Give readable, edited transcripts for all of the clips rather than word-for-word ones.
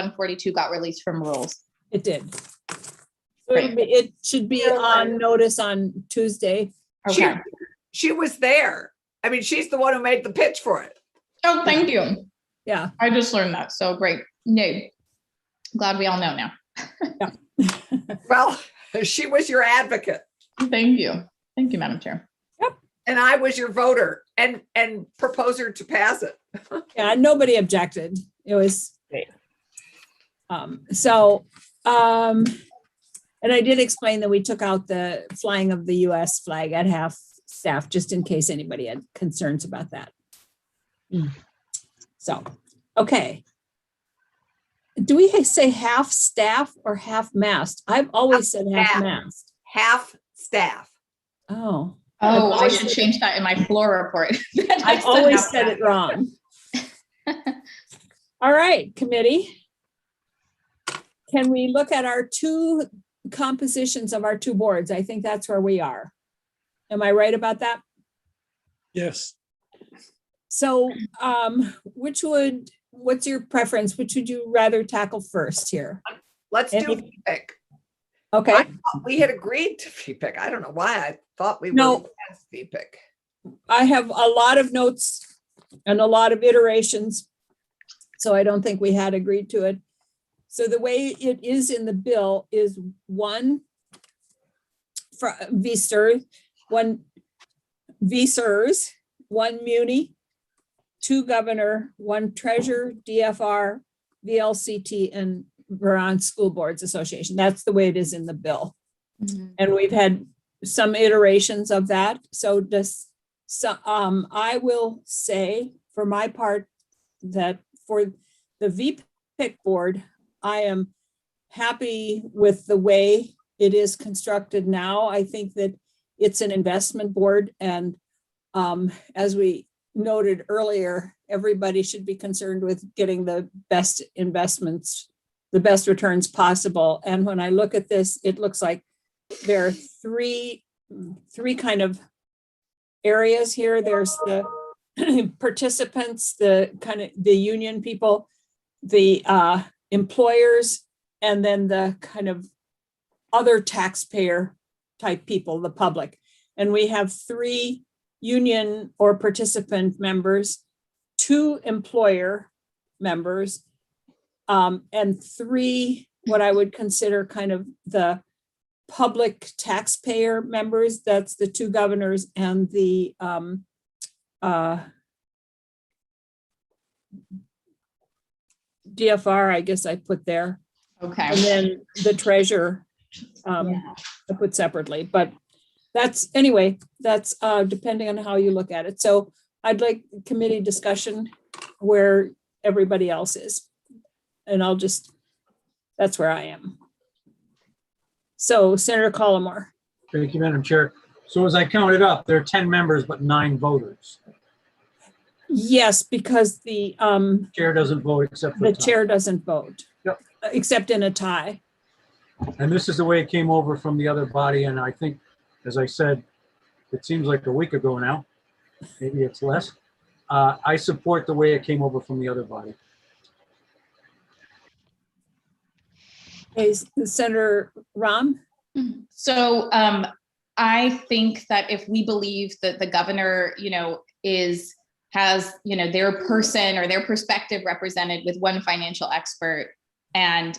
142 got released from rules. It did. So Great. it should be on notice on Tuesday. Okay. She was there. I mean, she's the one who made the pitch for it. Oh, thank you. Yeah. I just learned that. So great. No, glad we all know now. Well, she was your advocate. Thank you. Thank you, Madam Chair. And I was your voter and proposer to pass it. Yeah, nobody objected. It was great. And I did explain that we took out the flying of the US flag at half staff, just in case anybody had concerns about that. So, okay. Do we say half staff or half mast? I've always said half mast. Half staff. Oh. Oh, I should change that in my floor report. I always said it wrong. All right, committee. Can we look at our two compositions of our two boards? I think that's where we are. Am I right about that? Yes. So what's your preference? Which would you rather tackle first here? Let's do VPIC. Okay. I thought we had agreed to VPIC. I don't know why I thought we were against VPIC. I have a lot of notes and a lot of iterations, so I don't think we had agreed to it. So the way it is in the bill is one for VSERS, one VSERS, one muni, two governor, one treasurer, DFR, VLCT, and Vermont School Boards Association. That's the way it is in the bill. And we've had some iterations of that. So I will say for my part that for the VPIC board, I am happy with the way it is constructed now. I think that it's an investment board, and as we noted earlier, everybody should be concerned with getting the best investments, the best returns possible. And when I look at this, it looks like there are three kind of areas here. There's the participants, the union people, the employers, and then the kind of other taxpayer type people, the public. And we have 3 union or participant members, 2 employer members, and 3 what I would consider kind of the public taxpayer members. That's the 2 governors and the DFR, I guess I put there. Okay. And then the treasurer, I put separately, but that's, anyway, that's depending on how you look at it. So I'd like committee discussion where everybody else is. And that's where I am. So Senator Collmore. Thank you, Madam Chair. So as I counted up, there are 10 members, but 9 voters. Yes, because the Chair doesn't vote except for the chair doesn't vote. Yep. Except in a tie. And this is the way it came over from the other body. And I think, as I said, it seems like a week ago now, maybe it's less. I support the way it came over from the other body. Okay, Senator Rahm. So I think that if we believe that the governor, has, their person or their perspective represented with one financial expert, and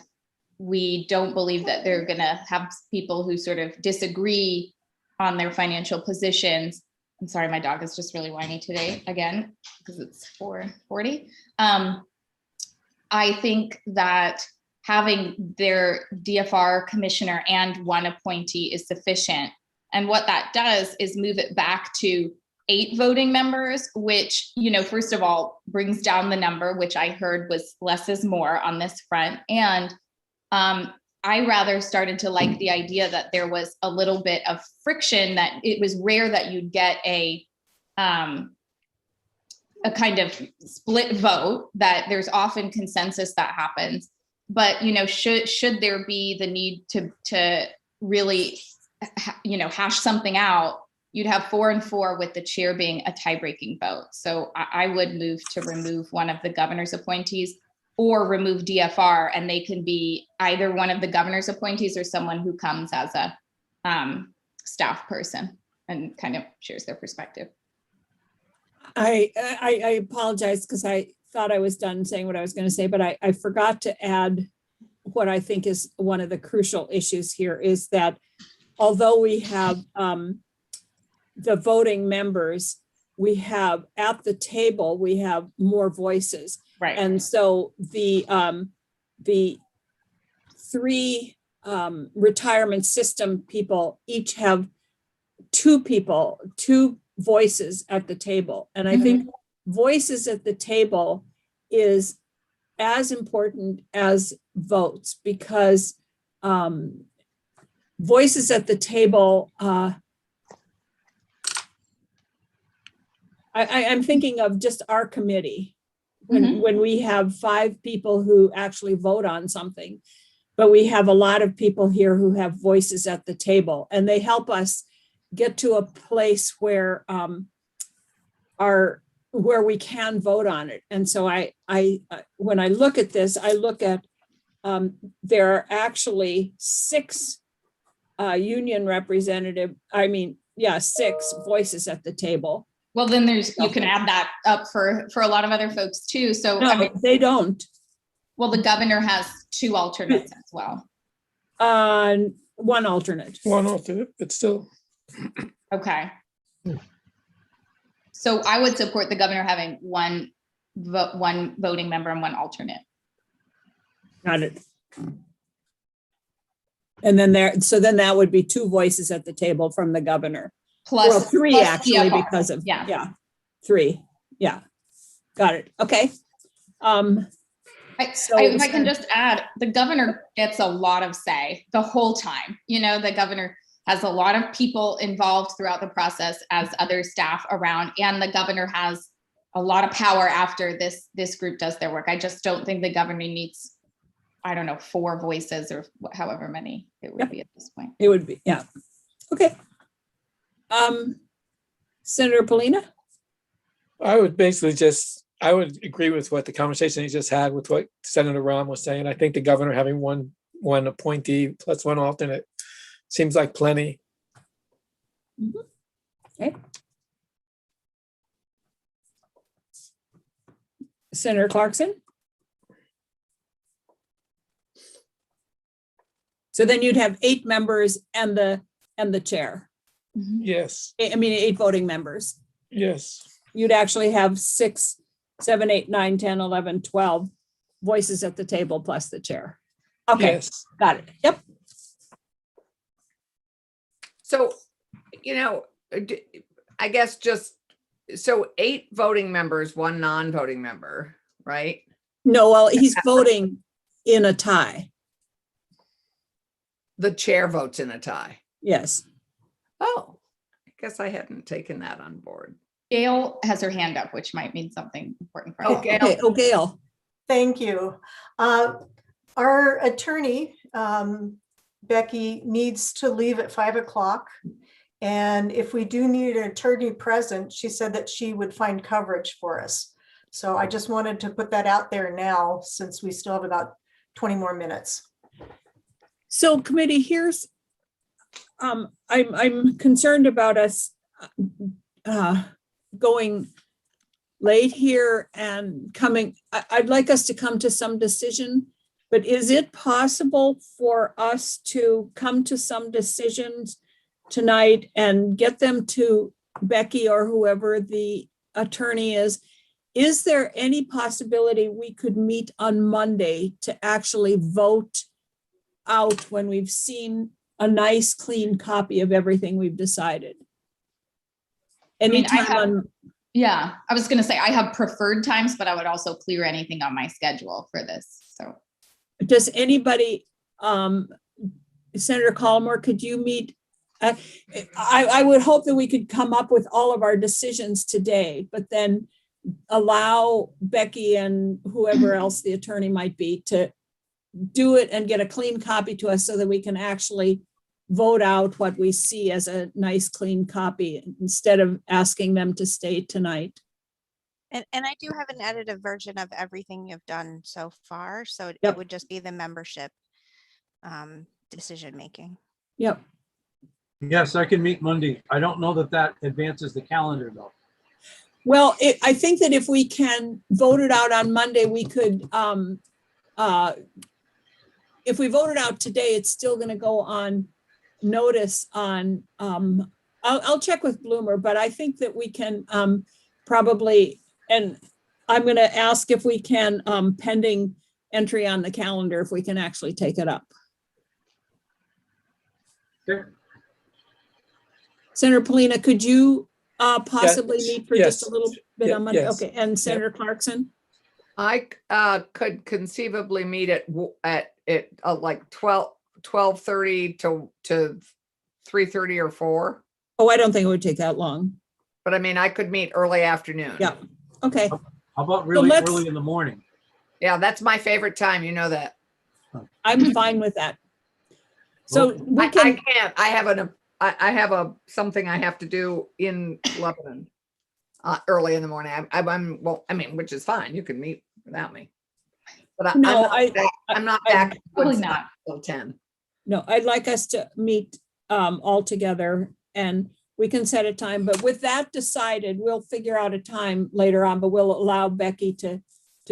we don't believe that they're going to have people who sort of disagree on their financial positions. I'm sorry, my dog is just really whiny today again, because it's 4:40. I think that having their DFR commissioner and one appointee is sufficient. And what that does is move it back to 8 voting members, which, first of all, brings down the number, which I heard was less is more on this front. And I rather started to like the idea that there was a little bit of friction, that it was rare that you'd get a kind of split vote, that there's often consensus that happens. But, should there be the need to really, hash something out, you'd have 4 and 4 with the chair being a tie-breaking vote. So I would move to remove one of the governor's appointees, or remove DFR, and they can be either one of the governor's appointees or someone who comes as a staff person and kind of shares their perspective. I apologize because I thought I was done saying what I was going to say, but I forgot to add what I think is one of the crucial issues here is that although we have the voting members, we have at the table, we have more voices. Right. And so the 3 retirement system people each have 2 voices at the table. And I think voices at the table is as important as votes, because voices at the table, I'm thinking of just our committee when we have 5 people who actually vote on something, but we have a lot of people here who have voices at the table, and they help us get to a place where where we can vote on it. And so I when I look at this, I look at there are actually 6 union representative, 6 voices at the table. Well, then you can add that up for a lot of other folks too. So No, they don't. Well, the governor has 2 alternates as well. 1 alternate. One alternate, but still. Okay. So I would support the governor having one voting member and 1 alternate. Got it. And then then that would be 2 voices at the table from the governor. Plus 3 plus actually, DFR. because of, Yeah. 3. Yeah. Got it. Okay. If I can just add, the governor gets a lot of say the whole time. The governor has a lot of people involved throughout the process as other staff around, and the governor has a lot of power after this group does their work. I just don't think the governor needs, 4 voices or however many it would be at this point. It would be, yeah. Okay. Senator Polina? I would basically I would agree with what the conversation he just had with what Senator Rahm was saying. I think the governor having one appointee plus 1 alternate seems like plenty. Okay. Senator Clarkson? So then you'd have 8 members and the chair. Yes. 8 voting members. Yes. You'd actually have 6, 7, 8, 9, 10, 11, 12 voices at the table plus the chair. Okay, Yes. got it. Yep. So, I guess so 8 voting members, 1 non-voting member, right? No, well, he's voting in a tie. The chair votes in a tie. Yes. Oh, I guess I hadn't taken that on board. Gail has her hand up, which might mean something important for Oh, her. Gail. Okay. Oh, Gail. Thank you. Our attorney, Becky, needs to leave at 5 o'clock. And if we do need an attorney present, she said that she would find coverage for us. So I just wanted to put that out there now, since we still have about 20 more minutes. So committee, here's, I'm concerned about us going late here and coming. I'd like us to come to some decision, but is it possible for us to come to some decisions tonight and get them to Becky or whoever the attorney is? Is there any possibility we could meet on Monday to actually vote out when we've seen a nice clean copy of everything we've decided? Anytime Yeah, I was going to say I have preferred times, but I would also clear anything on my schedule for this. So does anybody, Senator Collmore, could you meet? I would hope that we could come up with all of our decisions today, but then allow Becky and whoever else the attorney might be to do it and get a clean copy to us so that we can actually vote out what we see as a nice clean copy instead of asking them to stay tonight. And I do have an edited version of everything you've done so far, so it Yep. would just be the membership decision making. Yep. Yes, I can meet Monday. I don't know that that advances the calendar though. Well, I think that if we can vote it out on Monday, we could, if we vote it out today, it's still gonna go on notice on, I'll check with Bloomer, but I think that we can probably, and I'm gonna ask if we can, pending entry on the calendar, if we can actually take it up. Okay. Senator Polina, could you possibly Yes, meet for just a yes, little bit yeah, on Monday? yes. Okay, and Senator Clarkson? I could conceivably meet at like 12:30 to 3:30 or 4. Oh, I don't think it would take that long. But I mean, I could meet early afternoon. Yeah. Okay, How about really let's- early in the morning? Yeah, that's my favorite time. You know that. I'm fine with that. So we I can, can't. I have a something I have to do in Lebanon early in the morning. Well, I mean, which is fine. You can meet without me. But No, I'm not back Probably not. until 10. no, I'd like us to meet all together and we can set a time, but with that decided, we'll figure out a time later on, but we'll allow Becky to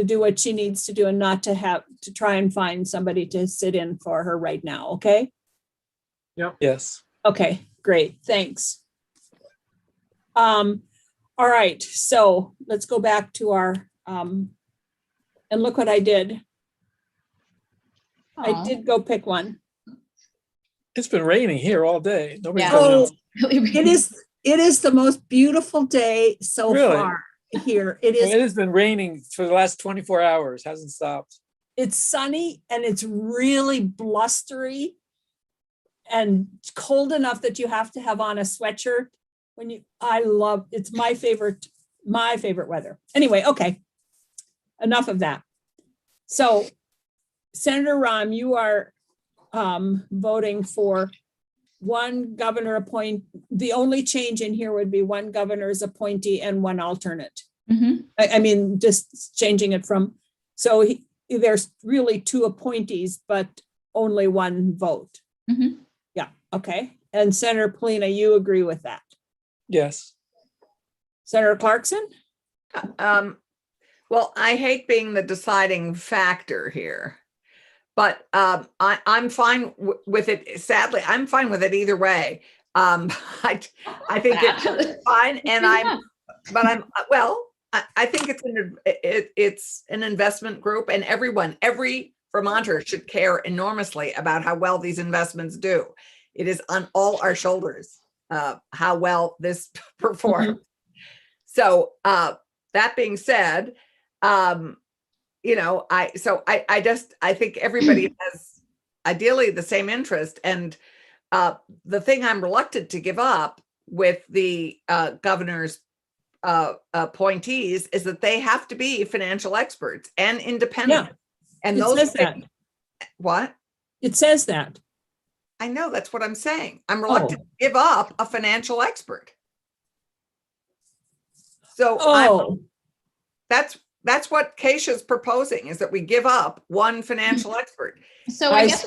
do what she needs to do and not to try and find somebody to sit in for her right now, okay? Yes. Okay, great, thanks. All right, so let's go back to our, and look what I did. I Aw. did go pick one. It's been raining here all day. Nobody's Yeah. going Oh, out. it is the most beautiful day so Really? far here. It It is, has been raining for the last 24 hours. Hasn't stopped. it's sunny and it's really blustery and cold enough that you have to have on a sweatshirt when it's my favorite weather. Anyway, okay. Enough of that. So Senator Rahm, you are voting for one governor appoint. The only change in here would be one governor's appointee and one alternate. Mhm. I mean, just changing it from, so there's really two appointees, but only one vote. Mhm. Yeah, okay. And Senator Polina, you agree with that? Yes. Senator Clarkson? Well, I hate being the deciding factor here, but I'm fine with it. Sadly, I'm fine with it either way. I think it's fine, and I think it's an investment group, and every Vermonter should care enormously about how well these investments do. It is on all our shoulders how well this performs. So that being said, I think everybody has ideally the same interest, and the thing I'm reluctant to give up with the governor's appointees is that they have to be financial experts and independent. Yeah, And it those says that. What? It says that. I know, that's what I'm saying. I'm reluctant to give up a financial expert. So that's what Keisha's proposing, is that we give up one financial expert. So I guess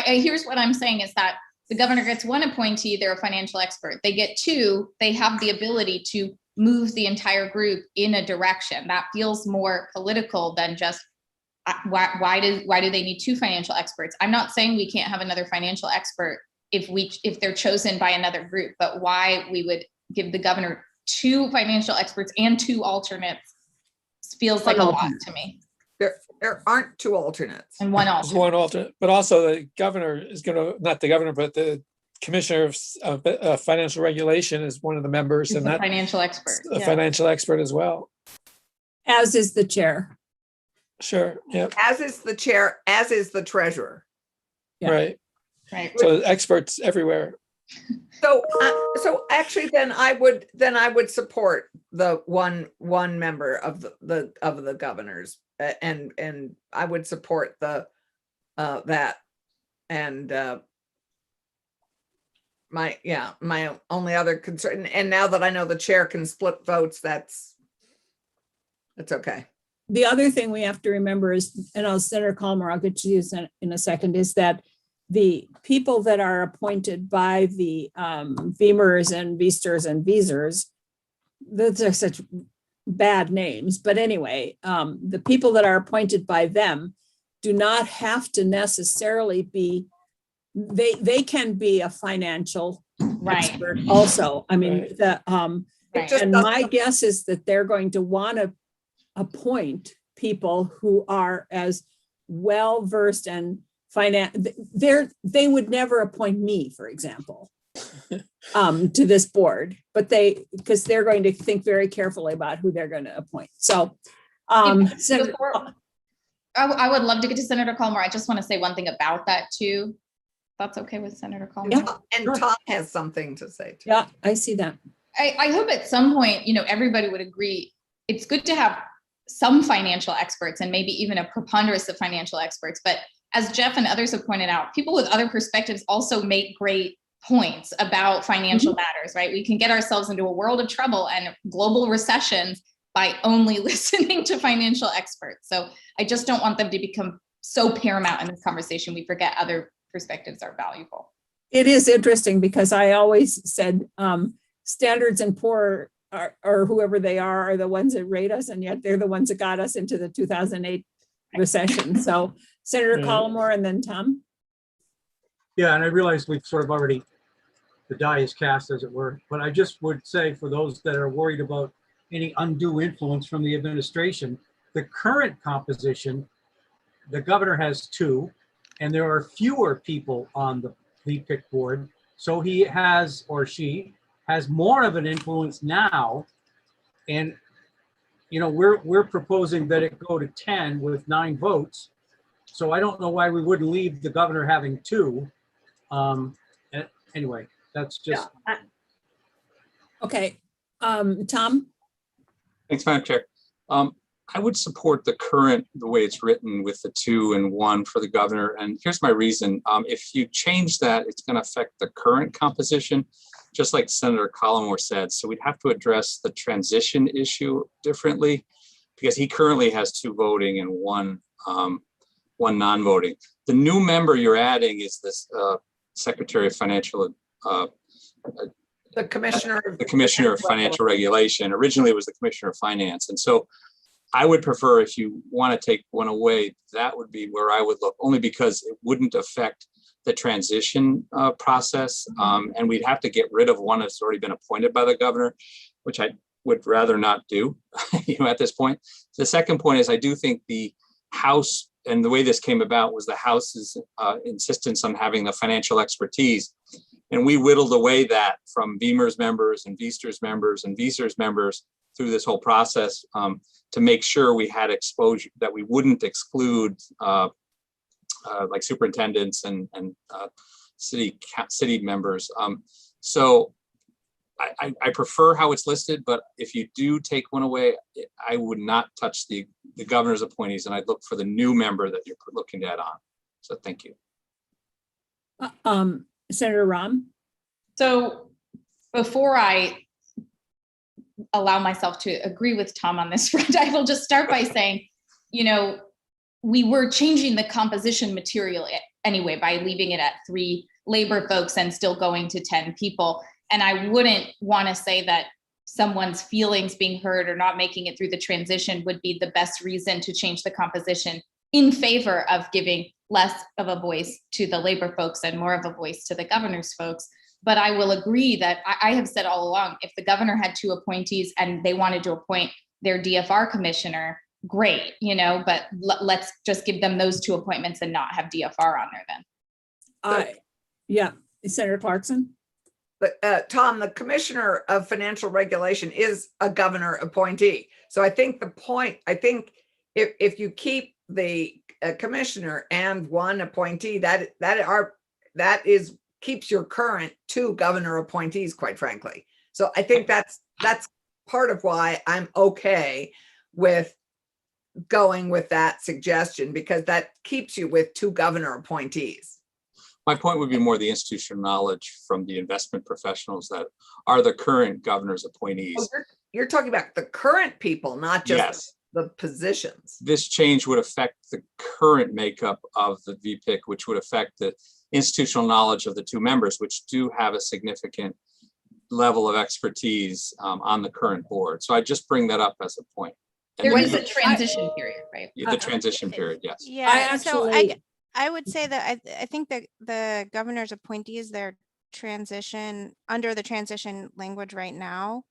here's what I'm saying is that the governor gets one appointee, they're a financial expert. They get two, they have the ability to move the entire group in a direction. That feels more political than just why do they need two financial experts? I'm not saying we can't have another financial expert if they're chosen by another group, but why we would give the governor two financial experts and two alternates feels like a lot to me. There aren't two alternates. And one There's alternate. one alternate, but also the governor is going to, not the governor, but the commissioner of financial regulation is one of the members, He's and a that financial expert. a Yeah. financial expert as well. As is the chair. Sure. Yep. As is the chair, as is the treasurer. Yeah. Right. Right. So experts everywhere. So actually, then I would support the one member of the governors, and I would support that, and my only other concern, and now that I know the chair can split votes, that's It's okay. The other thing we have to remember is, and Senator Calmer, I'll get to you in a second, is that the people that are appointed by the VEMRs and VSTers and VSERs, those are such bad names, but anyway, the people that are appointed by them do not have to necessarily be, they can be a financial Right. expert also. I mean, Right. the Right. just and doesn't- my guess is that they're going to want to appoint people who are as well versed in finance. They would never appoint me, for example, to this board, but because they're going to think very carefully about who they're going to appoint. So, Senator, I would love to get to Senator Calmer. I just want to say one thing about that too. That's okay with Senator Calmer? And Sure. Tom has something to say too. yeah, I see that. I hope at some point, everybody would agree, it's good to have some financial experts and maybe even a preponderance of financial experts. But as Jeff and others have pointed out, people with other perspectives also make great points about financial matters, right? We can get ourselves into a world of trouble and global recessions by only listening to financial experts. So I just don't want them to become so paramount in this conversation we forget other perspectives are valuable. It is interesting because I always said Standards and Poor or whoever they are the ones that rate us, and yet they're the ones that got us into the 2008 recession. So Senator Right. Collmore and then Tom. Yeah, and I realize we've sort of already, the die is cast, as it were, but I just would say for those that are worried about any undue influence from the administration, the current composition, the governor has 2, and there are fewer people on the pick board. So he has, or she has more of an influence now. And, we're proposing that it go to 10 with 9 votes. So I don't know why we wouldn't leave the governor having 2. Anyway, that's just. Yeah. Okay, Tom. Thanks, Madam Chair. I would support the way it's written with the 2 and 1 for the governor. And here's my reason. If you change that, it's going to affect the current composition, just like Senator Collmore said. So we'd have to address the transition issue differently because he currently has 2 voting and 1 non-voting. The new member you're adding is this Secretary of Financial, The commissioner. the Commissioner of Financial Regulation. Originally, it was the Commissioner of Finance. And so I would prefer, if you want to take one away, that would be where I would look, only because it wouldn't affect the transition process. And we'd have to get rid of one that's already been appointed by the governor, which I would rather not do at this point. The second point is I do think the House, and the way this came about was the House's insistence on having the financial expertise. And we whittled away that from VEMR's members and VSTers members and VSER's members through this whole process to make sure we had exposure, that we wouldn't exclude like superintendents and city members. So I prefer how it's listed, but if you do take one away, I would not touch the governor's appointees, and I'd look for the new member that you're looking to add on. So thank you. Senator Rahm. So before I allow myself to agree with Tom on this front, I will just start by saying, we were changing the composition material anyway by leaving it at 3 labor folks and still going to 10 people. And I wouldn't want to say that someone's feelings being heard or not making it through the transition would be the best reason to change the composition in favor of giving less of a voice to the labor folks and more of a voice to the governor's folks. But I will agree that I have said all along, if the governor had 2 appointees and they wanted to appoint their DFR commissioner, great, but let's just give them those 2 appointments and not have DFR on there then. Yeah, Senator Clarkson. But Tom, the Commissioner of Financial Regulation is a governor appointee. So I think if you keep the commissioner and 1 appointee, keeps your current 2 governor appointees, quite frankly. So I think that's part of why I'm okay with going with that suggestion, because that keeps you with 2 governor appointees. My point would be more the institutional knowledge from the investment professionals that are the current governor's appointees. You're talking about the current people, not just. the positions. This change would affect the current makeup of the VPIC, which would affect the institutional knowledge of the two members, which do have a significant level of expertise on the current board. So I just bring that up as a point. And There then is a transition period, right? the transition period, yes. Yeah, so actually- I would say that I think that the governor's appointees, their transition, under the transition language right now,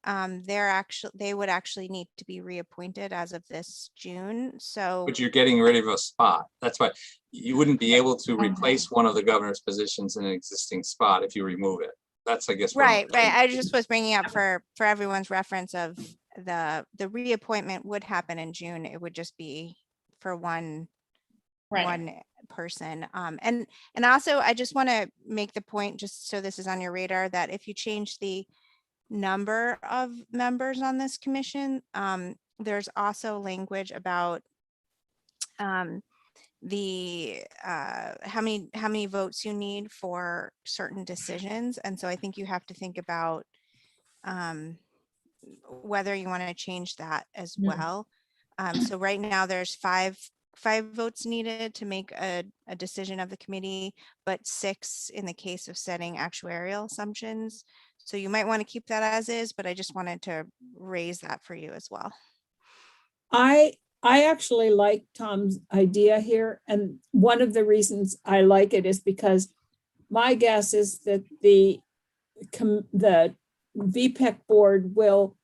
they would actually need to be reappointed as of this June, so. But you're getting rid of a spot. That's why you wouldn't be able to Okay. replace one of the governor's positions in an existing spot if you remove it. That's, I guess. what I'm Right, saying. I just was bringing up for everyone's reference of the reappointment would happen in June. It would just be for one person. And also I just want to make the point, just so this is on your radar, that if you change the number of members on this commission, there's also language about the how many votes you need for certain decisions. And so I think you have to think about whether you want to change that as well. So right now there's five votes needed to make a decision of the committee, but 6 in the case of setting actuarial assumptions. So you might want to keep that as is, but I just wanted to raise that for you as well. I actually like Tom's idea here. And one of the reasons I like it is because my guess is that the VPEC board will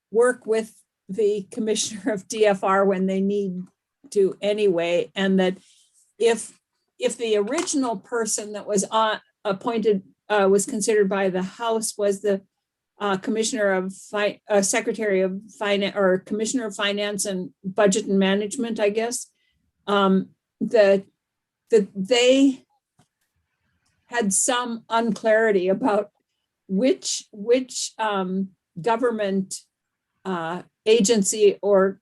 work with the commissioner of DFR when they need to anyway. And that if the original person that was appointed was considered by the House was the commissioner of secretary of finance, or commissioner of finance and budget and management, I guess, that they had some unclarity about which government agency or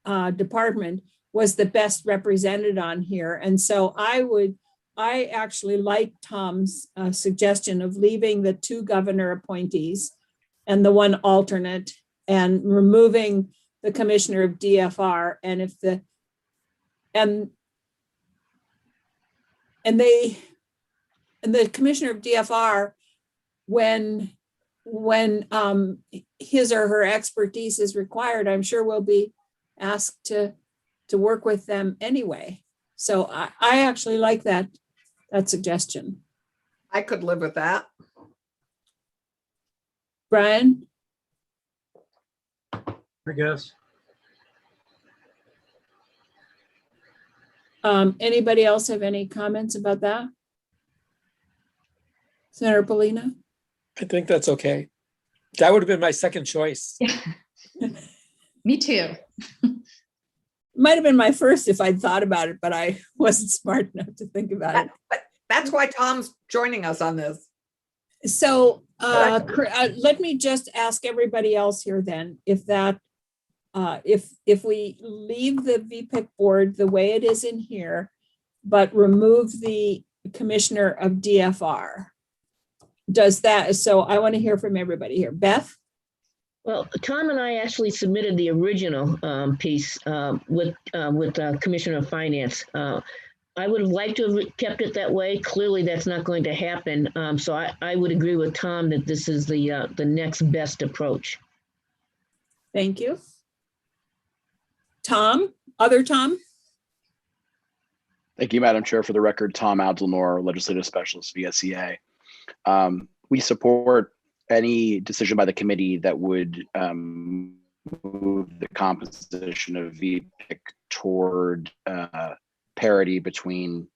department was the best represented on here. And so I actually like Tom's suggestion of leaving the 2 governor appointees and the 1 alternate and removing the commissioner of DFR. And if the commissioner of DFR, when his or her expertise is required, I'm sure we'll be asked to work with them anyway. So I actually like that suggestion. I could live with that. Brian? I guess. Anybody else have any comments about that? Senator Polina? I think that's okay. That would have been my second choice. Me too. Might have been my first if I'd thought about it, but I wasn't smart enough to think about it. But that's why Tom's joining us on this. So let me just ask everybody else here then, if we leave the VPIC board the way it is in here, but remove the commissioner of DFR, does that, so I want to hear from everybody here. Beth? Well, Tom and I actually submitted the original piece with Commissioner of Finance. I would have liked to have kept it that way. Clearly, that's not going to happen. So I would agree with Tom that this is the next best approach. Thank you. Tom? Other Tom? Thank you, Madam Chair. For the record, Tom Abdelnour, Legislative Specialist, VSEA. We support any decision by the committee that would move the composition of VPIC toward parity between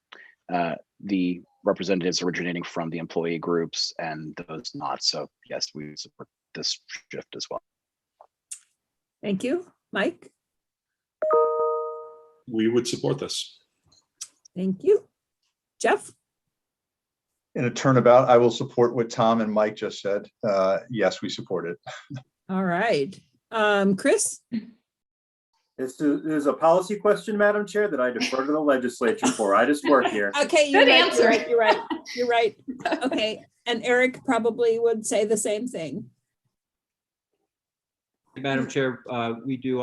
the representatives originating from the employee groups and those not. So yes, we support this shift as well. Thank you. Mike? We would support this. Thank you. Jeff? In a turnabout, I will support what Tom and Mike just said. Yes, we support it. All right. Chris? There's a policy question, Madam Chair, that I defer to the legislature for. I just work here. Okay, Good answer. You're right. Okay, and Eric probably would say the same thing. Madam Chair, I do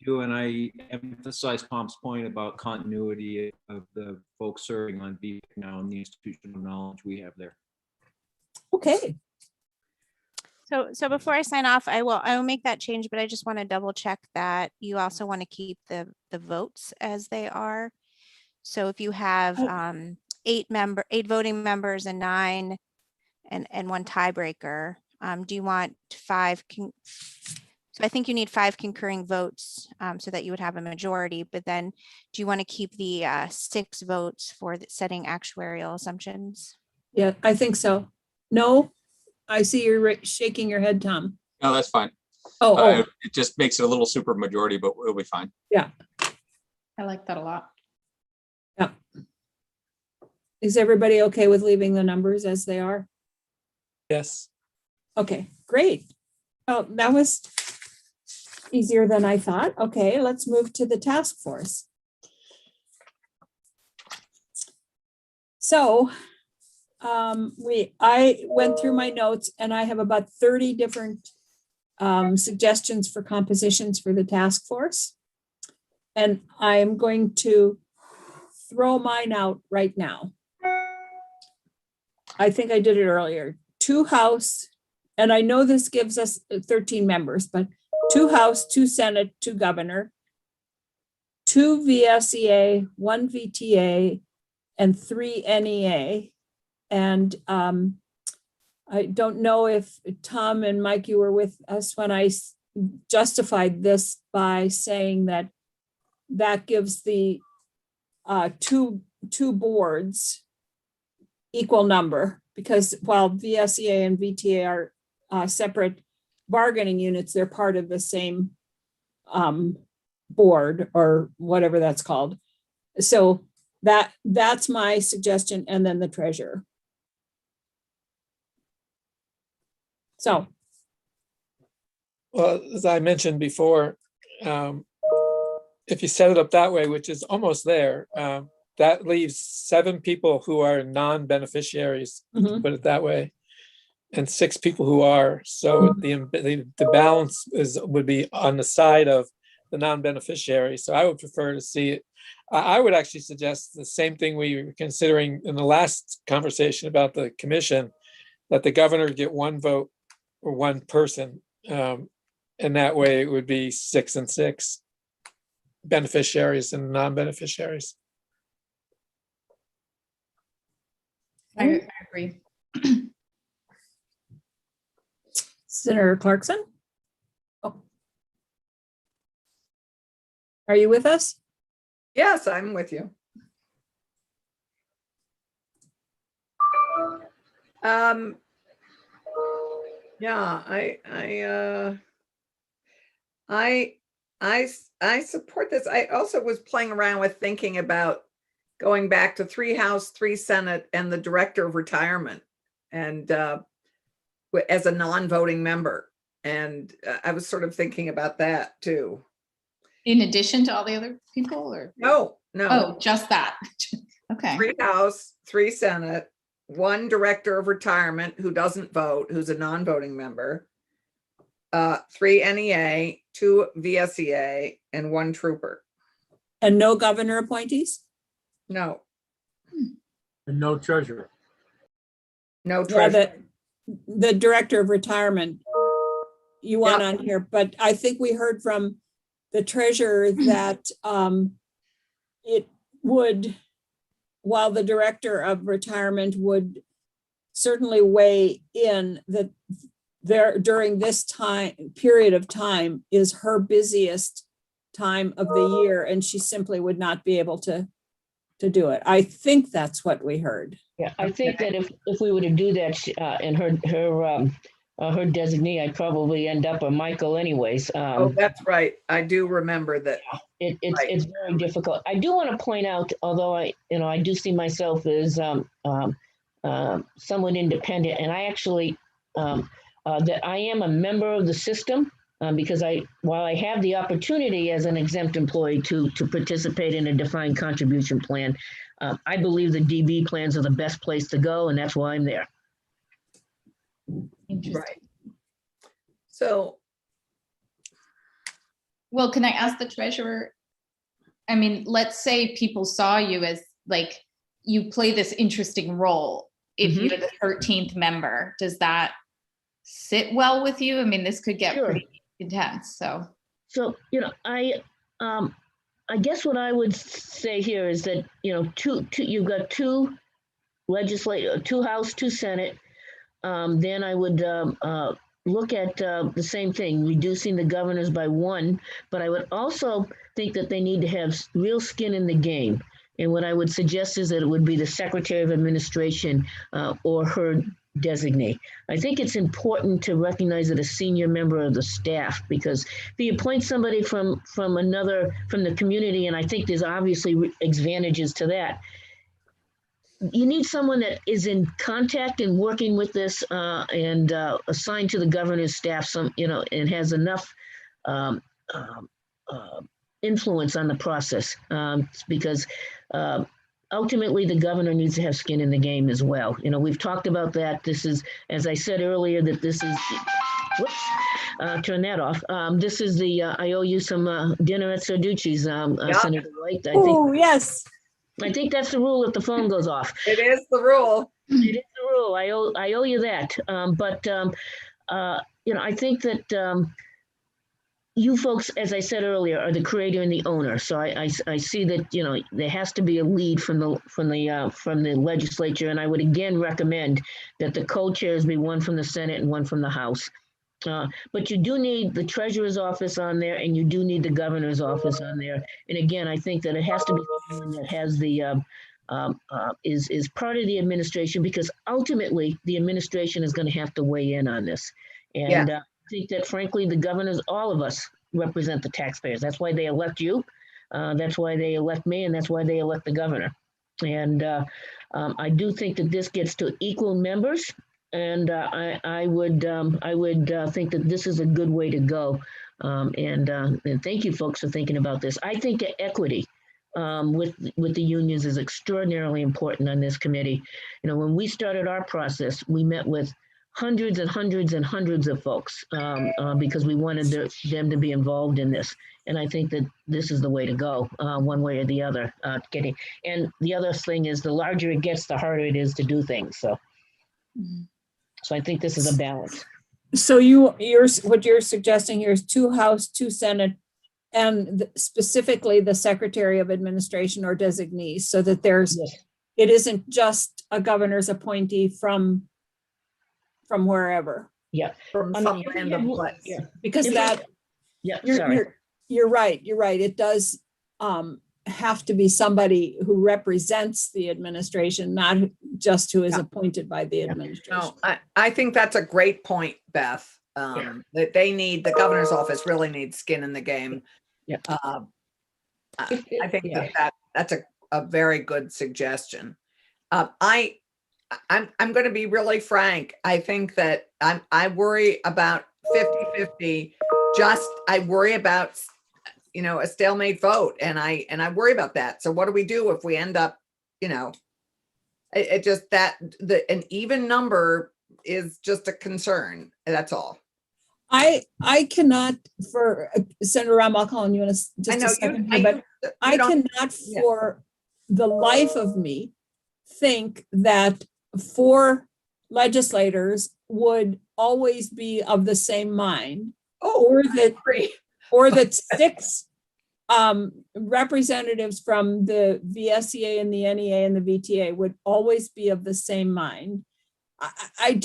you, and I emphasize Tom's point about continuity of the folks serving on VPIC now and the institutional knowledge we have there. Okay, So before I sign off, I will make that change, but I just want to double check that you also want to keep the votes as they are. So if you have Oh. 8 voting members and 9 and 1 tiebreaker, do you want 5? So I think you need 5 concurring votes so that you would have a majority, but then do you want to keep the 6 votes for setting actuarial assumptions? yeah, I think so. No, I see you're shaking your head, Tom. No, that's fine. Oh, It just makes it a little super majority, but it'll be fine. yeah. I like that a lot. Yeah. Is everybody okay with leaving the numbers as they are? Yes. Okay, great. Oh, that was easier than I thought. Okay, let's move to the task force. So I went through my notes and I have about 30 different suggestions for compositions for the task force. And I'm going to throw mine out right now. I think I did it earlier. 2 House, and I know this gives us 13 members, but 2 House, 2 Senate, 2 Governor, 2 VSEA, 1 VTA, and 3 NEA. And I don't know if Tom and Mike, you were with us when I justified this by saying that that gives the two boards equal number, because while VSEA and VTA are separate bargaining units, they're part of the same board or whatever that's called. So that's my suggestion, and then the treasurer. So. Well, as I mentioned before, if you set it up that way, which is almost there, that leaves 7 people who are non-beneficiaries, Mhm. put it that way, and 6 people who are. So the balance would be on the side of the non-beneficiary. So I would prefer to see it. I would actually suggest the same thing we were considering in the last conversation about the commission, that the governor get 1 vote or 1 person. And that way it would be 6 and 6 beneficiaries and non-beneficiaries. I agree. Senator Clarkson? Oh. Are you with us? Yes, I'm with you. Yeah, I support this. I also was playing around with thinking about going back to 3 House, 3 Senate, and the Director of Retirement, and as a non-voting member. And I was sort of thinking about that too. In addition to all the other people, or? No. Oh, just that. Okay. 3 House, 3 Senate, 1 Director of Retirement who doesn't vote, who's a non-voting member, 3 NEA, 2 VSEA, and 1 trooper. And no governor appointees? No. And no treasurer. No Yeah, treasurer. the Director of Retirement you want on here, but I think we heard from the treasurer that it would, while the Director of Retirement would certainly weigh in, that there during this period of time is her busiest time of the year, and she simply would not be able to do it. I think that's what we heard. Yeah, I think that if we were to do that, and her designee, I'd probably end up a Michael anyways. Oh, that's right. I do remember that. It's very difficult. I do want to point out, although I do see myself as somewhat independent, and I actually that I am a member of the system, because while I have the opportunity as an exempt employee to participate in a defined contribution plan, I believe the DB plans are the best place to go, and that's why I'm there. Interesting. Right. So Well, can I ask the treasurer? I mean, let's say people saw you as like, you play this interesting role. If you're the 13th member, does that sit well with you? I mean, this could get Sure. pretty intense, so. So, I guess what I would say here is that, you've got two House, two Senate. Then I would look at the same thing, reducing the governors by one, but I would also think that they need to have real skin in the game. And what I would suggest is that it would be the Secretary of Administration or her designee. I think it's important to recognize that a senior member of the staff, because if you appoint somebody from the community, and I think there's obviously advantages to that, you need someone that is in contact and working with this and assigned to the governor's staff, and has enough influence on the process, because ultimately the governor needs to have skin in the game as well. We've talked about that. This is, as I said earlier, that this is, turn that off. This is the, I owe you some dinner at Sarducci's, Senator White. Oh, yes. I think that's the rule if the phone goes off. It is the rule. It is the rule. I owe you that. I think that you folks, as I said earlier, are the creator and the owner. So I see that there has to be a lead from the legislature, and I would again recommend that the co-chairs be one from the Senate and one from the House. But you do need the treasurer's office on there, and you do need the governor's office on there. And again, I think that it has to be someone that has the is part of the administration, because ultimately the administration is going to have to weigh in on this. And I think that frankly, the governors, all of us, represent the taxpayers. That's why they elect you. That's why they elect me, and that's why they elect the governor. And I do think that this gets to equal members. And I would think that this is a good way to go. And thank you folks for thinking about this. I think equity with the unions is extraordinarily important on this committee. When we started our process, we met with hundreds and hundreds and hundreds of folks because we wanted them to be involved in this. And I think that this is the way to go, one way or the other. And the other thing is, the larger it gets, the harder it is to do things. So I think this is a balance. So what you're suggesting here is 2 House, 2 Senate, and specifically the Secretary of Administration or designees, so that it isn't just a governor's appointee from wherever. Yeah. From some random place. Yeah. Because you're right. It does have to be somebody who represents the administration, not just who is appointed by the administration. No, I think that's a great point, Beth. That the governor's office really needs skin in the game. Yeah. I think that's a very good suggestion. I'm going to be really frank. I think that I worry about 50-50. I worry about a stalemate vote, and I worry about that. So what do we do if we end up, it just an even number is just a concern. That's all. I cannot, for Senator Ram, I'll call on you in just a second, but I cannot for the life of me think that 4 legislators would always be of the same mind, or that 6 representatives from the VSEA and the NEA and the VTA would always be of the same mind. I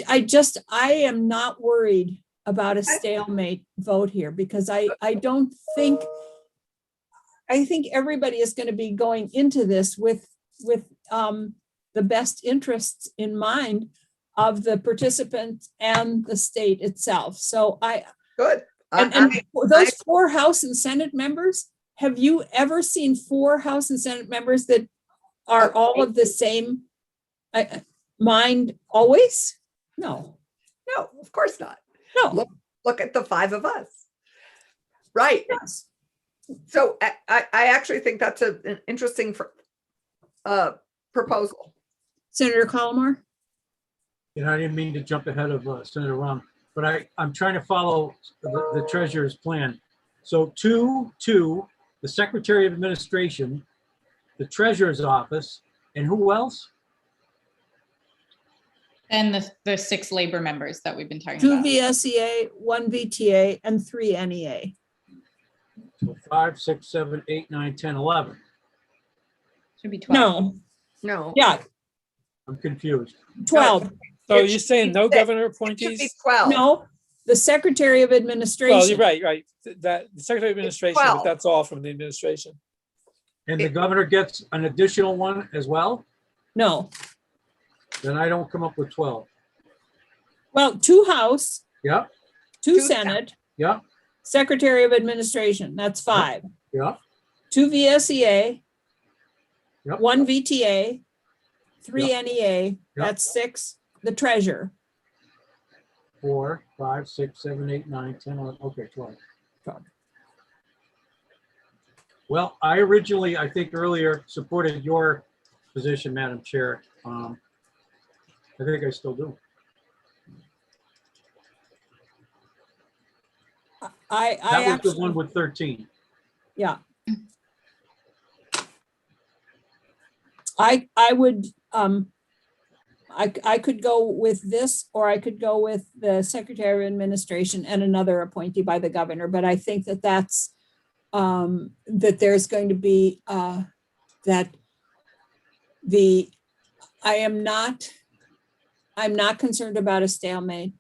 am not worried about a stalemate vote here, because I think everybody is going to be going into this with the best interests in mind of the participants and the state itself. So good. Those 4 House and Senate members, have you ever seen 4 House and Senate members that are all of the same mind always? No, of course not. No. Look at the 5 of us. Right. Yes. So I actually think that's an interesting proposal. Senator Collimore? I didn't mean to jump ahead of Senator Ram, but I'm trying to follow the treasurer's plan. So the Secretary of Administration, the Treasurer's Office, and who else? And the 6 labor members that we've been talking 2 about. VSEA, 1 VTA, and 3 NEA. So 5, 6, 7, 8, 9, 10, 11. Should be 12. No, No. yeah, I'm confused. 12. So It you're should saying be no six. governor It should be appointees? 12. No, the Secretary of Well, Administration. you're right. That the Secretary of Administration, but 12. that's all from the administration. And the governor gets an additional one as well? No, Then I don't come up with 12. well, 2 House, Yep, 2 Two Senate, yep, Secretary of Administration, that's 5. yep, 2 VSEA, Yep. 1 VTA, 3 NEA, that's 6. The Treasurer. 4, 5, 6, 7, 8, 9, 10, 11. Okay, 12. 12. Well, I originally, I think earlier, supported your position, Madam Chair. I think I still do. I That was the actually, one with 13. yeah. I would, I could go with this, or I could go with the Secretary of Administration and another appointee by the governor, but I think that that's, that there's going to be, that I'm not concerned about a stalemate.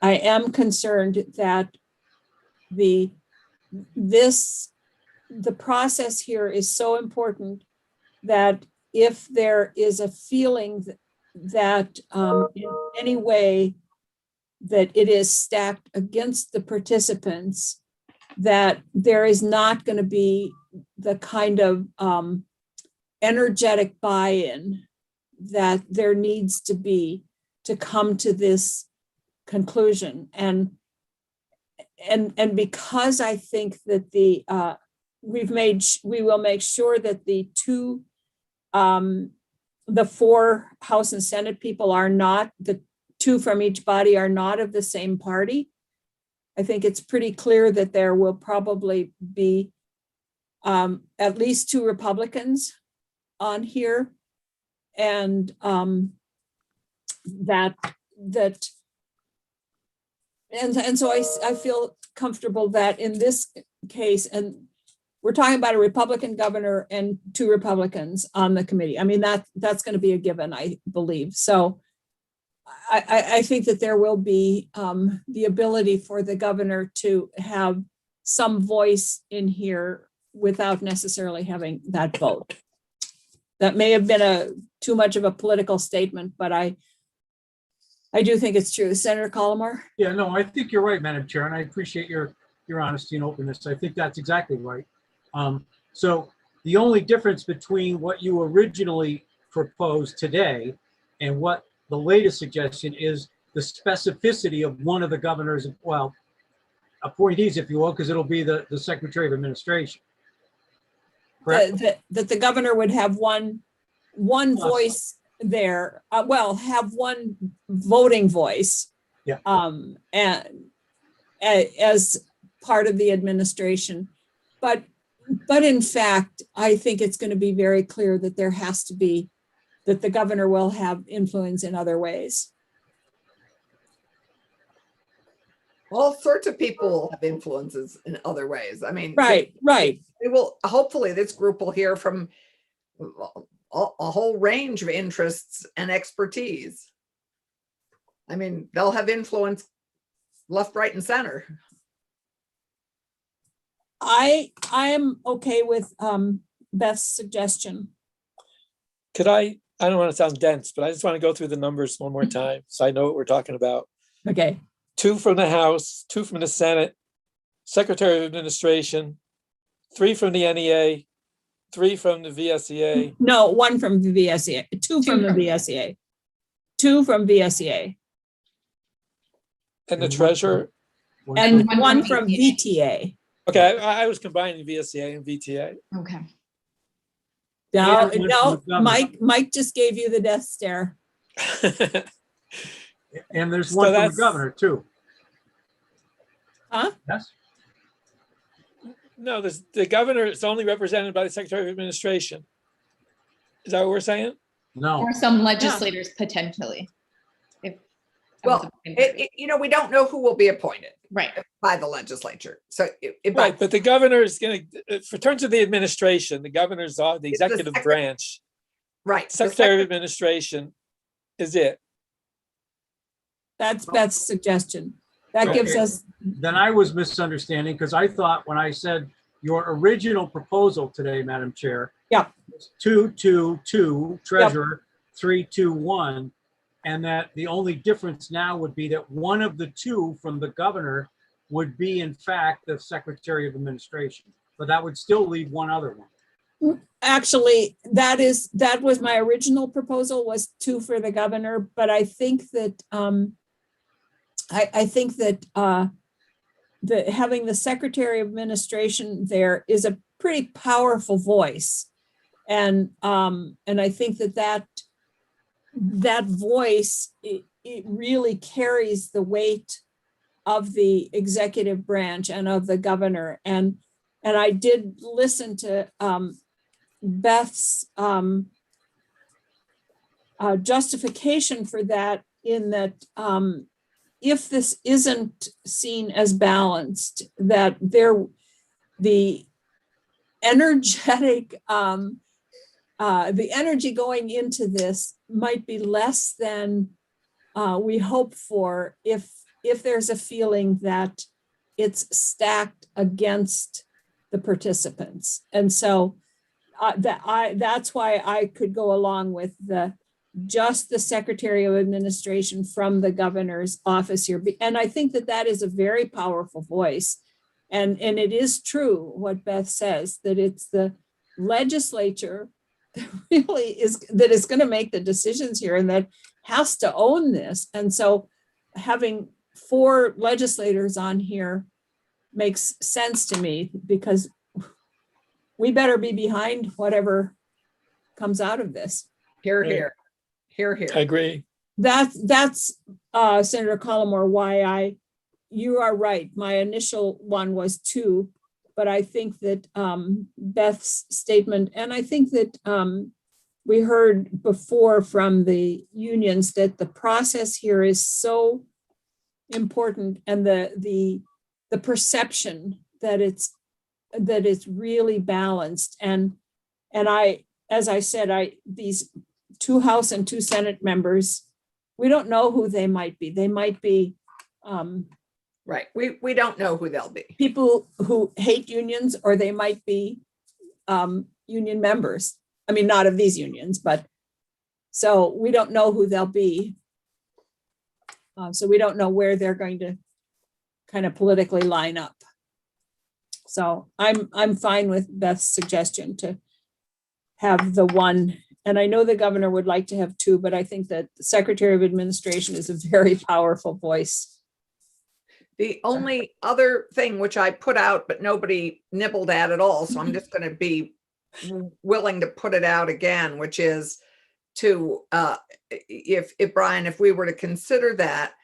I am concerned that the process here is so important that if there is a feeling that in any way that it is stacked against the participants, that there is not going to be the kind of energetic buy-in that there needs to be to come to this conclusion. And because I think that we will make sure that the 4 House and Senate people are not, the 2 from each body are not of the same party. I think it's pretty clear that there will probably be at least 2 Republicans on here, and so I feel comfortable that in this case, and we're talking about a Republican governor and 2 Republicans on the committee. I mean, that's going to be a given, I believe. So I think that there will be the ability for the governor to have some voice in here without necessarily having that vote. That may have been too much of a political statement, but I do think it's true. Senator Collmore? Yeah, no, I think you're right, Madam Chair, and I appreciate your honesty and openness. I think that's exactly right. So the only difference between what you originally proposed today and what the latest suggestion is the specificity of one of the governor's, well, appointees, if you will, because it'll be the Secretary of Administration. Correct? That the governor would have one voice there, have one voting voice. Yeah. And as part of the administration. But in fact, I think it's going to be very clear that that the governor will have influence in other ways. All sorts of people have influences in other ways. I mean, Right. we will, hopefully this group will hear from a whole range of interests and expertise. I mean, they'll have influence left, right, and center. I am okay with Beth's suggestion. Could I don't want to sound dense, but I just want to go through the numbers one more time so I know what we're talking about. Okay. 2 from the House, 2 from the Senate, Secretary of Administration, 3 from the NEA, 3 from the VSEA. No, 1 from the VSEA, 2 from the VSEA, 2 from VSEA, And the Treasurer. and 1 from VTA. Okay, I was combining VSEA and VTA. Okay. No, And one no, from the governor. Mike just gave you the death stare. And there's So one from the that's- governor too. Huh? Yes. No, the governor is only represented by the Secretary of Administration. Is that what we're saying? No, Or some legislators potentially. If that was Well, the second part. you know, we don't know who will be appointed Right. by the legislature. So Right, but the governor is going to, for terms of the administration, the governor's the executive branch. right. the Secretary of Administration is it. That's Beth's suggestion. That gives Okay. us, then I was misunderstanding because I thought when I said your original proposal today, Madam Chair. Yeah. was 2-2-2, treasurer, 3-2-1, and that the only difference now would be that one of the two from the governor would be in fact the Secretary of Administration, but that would still leave one other one. actually, that was my original proposal, was 2 for the governor, but I think that, I think that having the Secretary of Administration there is a pretty powerful voice. And I think that voice, it really carries the weight of the executive branch and of the governor. And I did listen to Beth's justification for that, in that if this isn't seen as balanced, that the energetic, the energy going into this might be less than we hope for if there's a feeling that it's stacked against the participants. And so that's why I could go along with just the Secretary of Administration from the governor's office here. And I think that is a very powerful voice. And it is true what Beth says, that it's the legislature that really is going to make the decisions here and that has to own this. And so having 4 legislators on here makes sense to me, because we better be behind whatever comes out of this. Hear, hear. Hear, hear. I agree. That's Senator Collmore, why you are right. My initial one was 2, but I think that Beth's statement, and I think that we heard before from the unions that the process here is so important, and the perception that it's really balanced. And I, as I said, these 2 House and 2 Senate members, we don't know who they might be. They might be right. We don't know who they'll be. People who hate unions, or they might be union members. I mean, not of these unions, but so we don't know who they'll be. So we don't know where they're going to kind of politically line up. So I'm fine with Beth's suggestion to have the 1. And I know the governor would like to have 2, but I think that the Secretary of Administration is a very powerful voice. The only other thing which I put out, but nobody nibbled at all, so I'm just going to be willing to put it out again, which is to, if Brian, if we were to consider that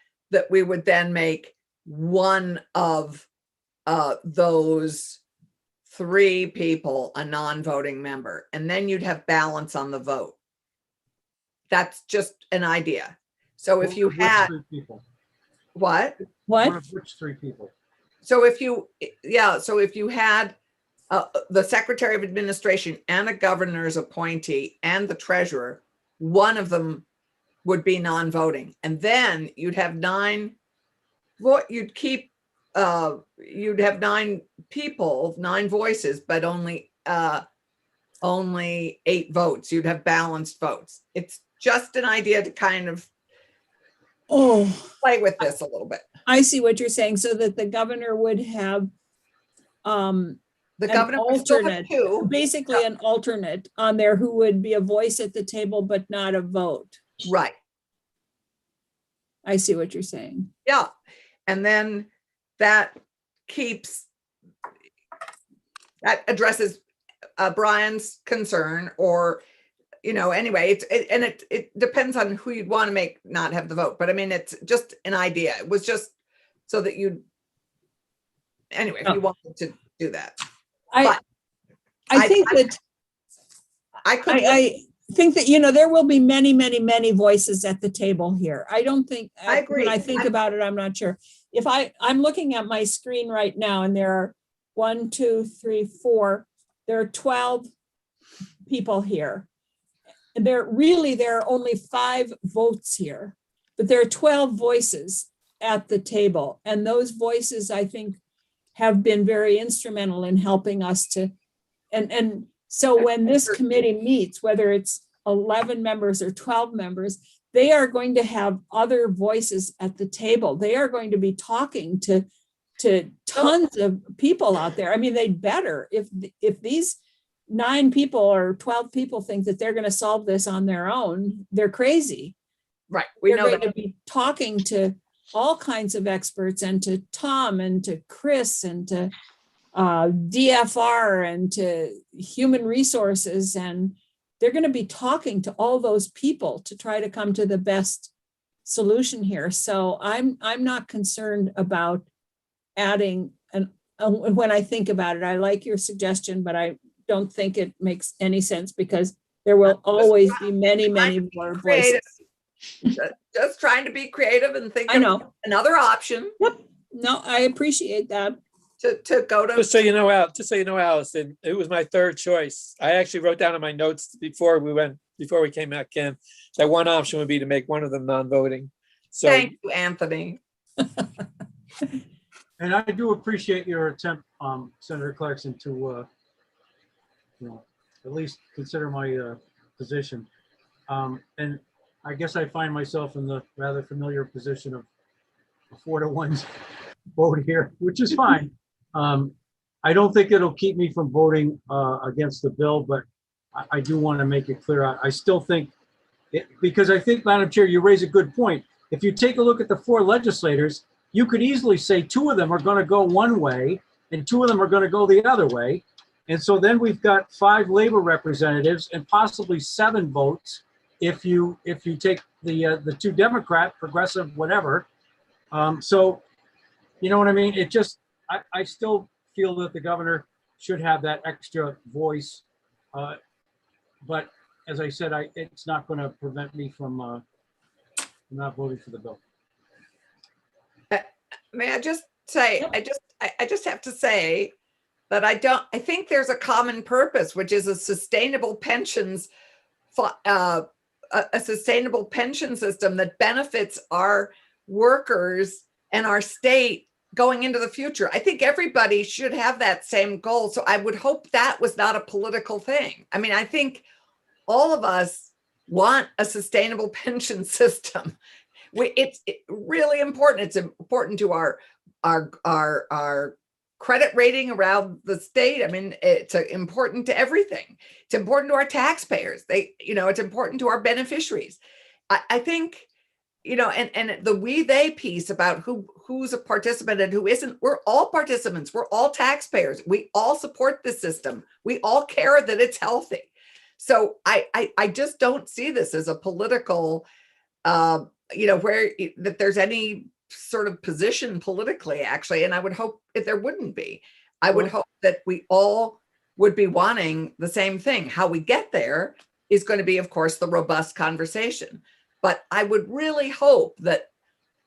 we would then make one of those 3 people a non-voting member, and then you'd have balance on the vote. That's just an idea. So if you had 3 people. What? One of which 3 people? So if you, so if you had the Secretary of Administration and a governor's appointee and the treasurer, one of them would be non-voting, and then you'd have 9. You'd keep. You'd have 9 people, 9 voices, but only 8 votes. You'd have balanced votes. It's just an idea to kind of play with this a little bit. I see what you're saying, so that the governor would have the an governor would still have alternate, 2. basically an alternate on there who would be a voice at the table, but not a vote. Right. I see what you're saying. Yeah. And then that addresses Brian's concern, or, anyway, it depends on who you'd want to make not have the vote. But I mean, it's just an idea. It was just so that anyway, if you wanted to do that. I think that I could. I think that, there will be many, many, many voices at the table here. I don't think, I agree. when I think about it, I'm not sure. If I'm looking at my screen right now and there are 1, 2, 3, 4, there are 12 people here. And there are only 5 votes here, but there are 12 voices at the table. And those voices, I think, have been very instrumental in helping us to, and so when this committee meets, whether it's 11 members or 12 members, they are going to have other voices at the table. They are going to be talking to tons of people out there. I mean, they'd better, if these 9 people or 12 people think that they're going to solve this on their own, they're crazy. Right. They're going to be talking to all kinds of experts, and to Tom and to Chris and to DFR and to human resources. And they're going to be talking to all those people to try to come to the best solution here. So I'm not concerned about adding when I think about it. I like your suggestion, but I don't think it makes any sense, because there will always be many, many more voices. Just trying to be creative and think of another option. Yep. No, I appreciate that. To go to. Just so you know, Allison, it was my third choice. I actually wrote down in my notes before we came back in, that one option would be to make one of them non-voting. So thank you, Anthony. And I do appreciate your attempt, Senator Clarkson, to at least consider my position. And I guess I find myself in the rather familiar position of a 4-1 vote here, which is fine. I don't think it'll keep me from voting against the bill, but I do want to make it clear. I still think, because I think, Madam Chair, you raise a good point. If you take a look at the 4 legislators, you could easily say 2 of them are going to go one way and 2 of them are going to go the other way. And so then we've got 5 labor representatives and possibly 7 votes if you take the 2 Democrat, progressive, whatever. So, you know what I mean? It just, I still feel that the governor should have that extra voice. But as I said, it's not going to prevent me from not voting for the bill. May I just say, I just have to say that I think there's a common purpose, which is a sustainable pensions, a sustainable pension system that benefits our workers and our state going into the future. I think everybody should have that same goal. So I would hope that was not a political thing. I mean, I think all of us want a sustainable pension system. It's really important. It's important to our credit rating around the state. I mean, it's important to everything. It's important to our taxpayers. It's important to our beneficiaries. I think, and the we they piece about who's a participant and who isn't, we're all participants. We're all taxpayers. We all support this system. We all care that it's healthy. So I just don't see this as a political, where that there's any sort of position politically, actually. And I would hope that there wouldn't be. I would hope that we all would be wanting the same thing. How we get there is going to be, of course, the robust conversation. But I would really hope that